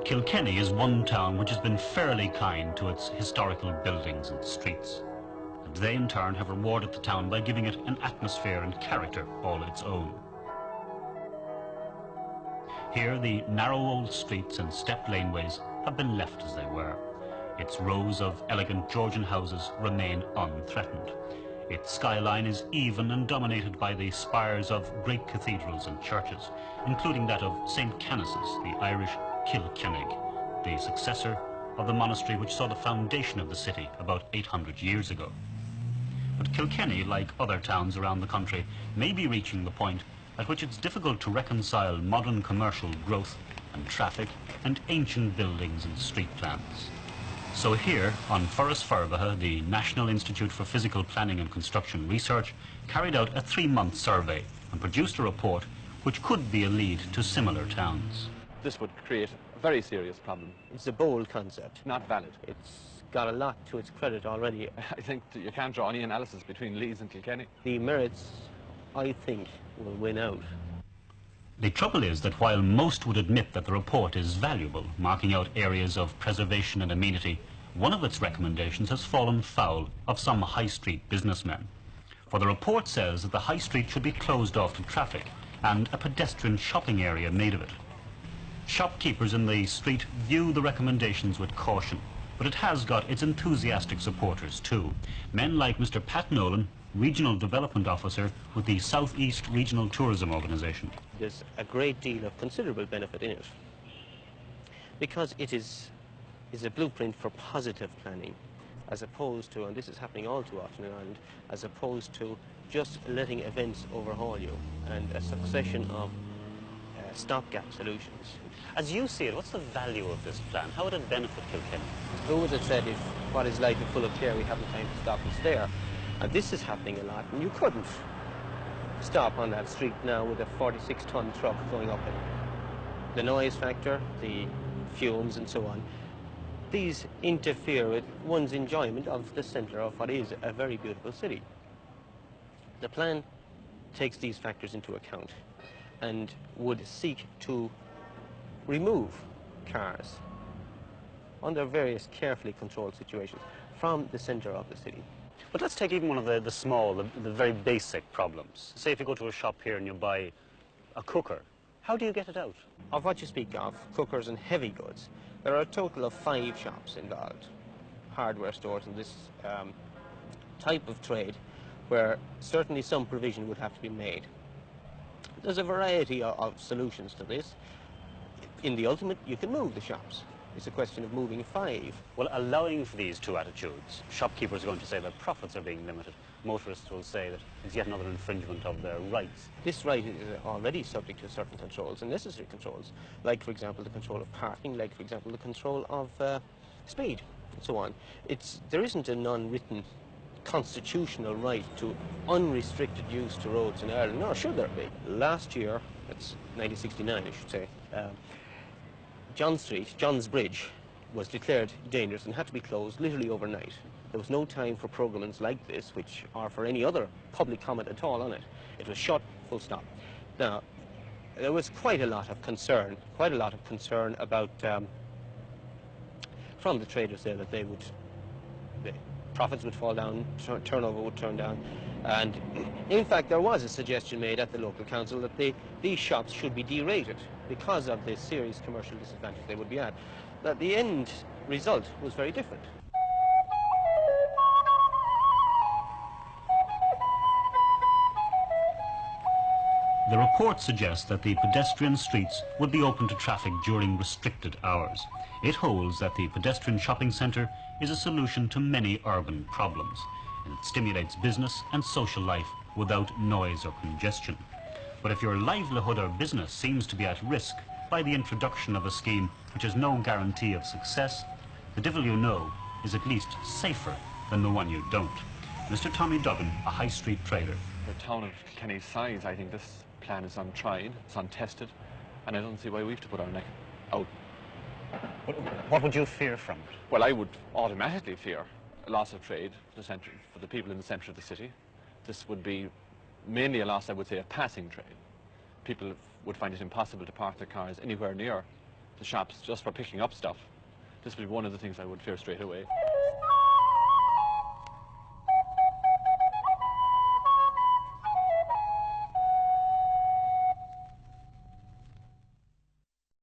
Kilkenny is one town which has been fairly kind to its historical buildings and streets, and they in turn have rewarded the town by giving it an atmosphere and character all its own. Here the narrow old streets and stepped laneways have been left as they were. Its rows of elegant Georgian houses remain unthreatened. Its skyline is even and dominated by the spires of great cathedrals and churches, including that of St. Canice's, the Irish Kilkenny, the successor of the monastery which saw the foundation of the city about 800 years ago. But Kilkenny, like other towns around the country, may be reaching the point at which it's difficult to reconcile modern commercial growth and traffic and ancient buildings and street plans. So here, An Foras Forbartha, the National Institute for Physical Planning and Construction Research, carried out a 3-month survey and produced a report which could be a lead to similar towns. This would create a very serious problem. It's a bold concept. Not valid. It's got a lot to its credit already. I think that you can't draw any analysis between Leeds and Kilkenny. The merits, I think, will win out. The trouble is that while most would admit that the report is valuable, marking out areas of preservation and amenity, one of its recommendations has fallen foul of some high street businessmen. For the report says that the high street should be closed off to traffic and a pedestrian shopping area made of it. Shopkeepers in the street view the recommendations with caution, but it has got its enthusiastic supporters too. Men like Mr. Pat Nolan, Regional Development Officer with the South East Regional Tourism Organisation. There's a great deal of considerable benefit in it, because it is a blueprint for positive planning, as opposed to, and this is happening all too often in Ireland, as opposed to just letting events overhaul you and a succession of stopgap solutions. As you see it, what's the value of this plan? How would it benefit Kilkenny? Who would have said if what is life is full of care, we haven't time to stop and stare? And this is happening a lot, and you couldn't stop on that street now with a 46-ton truck going up it. The noise factor, the fumes and so on, these interfere with one's enjoyment of the centre of what is a very beautiful city. The plan takes these factors into account and would seek to remove cars under various carefully controlled situations from the centre of the city. But let's take even one of the small, the very basic problems. Say if you go to a shop here and you buy a cooker, how do you get it out? Of what you speak of, cookers and heavy goods, there are a total of 5 shops involved, hardware stores in this type of trade, where certainly some provision would have to be made. There's a variety of solutions to this. In the ultimate, you can move the shops. It's a question of moving 5. Well, allowing for these two attitudes, shopkeepers are going to say that profits are being limited. Motorists will say that it's yet another infringement of their rights. This right is already subject to certain controls and necessary controls, like, for example, the control of parking, like, for example, the control of speed, and so on. There isn't a non-written constitutional right to unrestricted use to roads in Ireland, nor should there be. Last year, it's 1969, I should say, John's Bridge, was declared dangerous and had to be closed literally overnight. There was no time for programmes like this, or for any other public comment at all on it. It was shut, full stop. Now, there was quite a lot of concern about, from the traders there, that the profits would fall down, turnover would turn down, and in fact there was a suggestion made at the local council that these shops should be derated because of the serious commercial disadvantage they would be at. That the end result was very different. The report suggests that the pedestrian streets would be open to traffic during restricted hours. It holds that the pedestrian shopping centre is a solution to many urban problems, and it stimulates business and social life without noise or congestion. But if your livelihood or business seems to be at risk by the introduction of a scheme which has no guarantee of success, the devil you know is at least safer than the one you don't. Mr. Tommy Duggan, a high street trader. For a town of Kilkenny's size, I think this plan is untried, it's untested, and I don't see why we have to put our neck out. What would you fear from it? Well, I would automatically fear a loss of trade for the people in the centre of the city. This would be mainly a loss, I would say, of passing trade. People would find it impossible to park their cars anywhere near the shops just for picking up stuff. This would be one of the things I would fear straight away.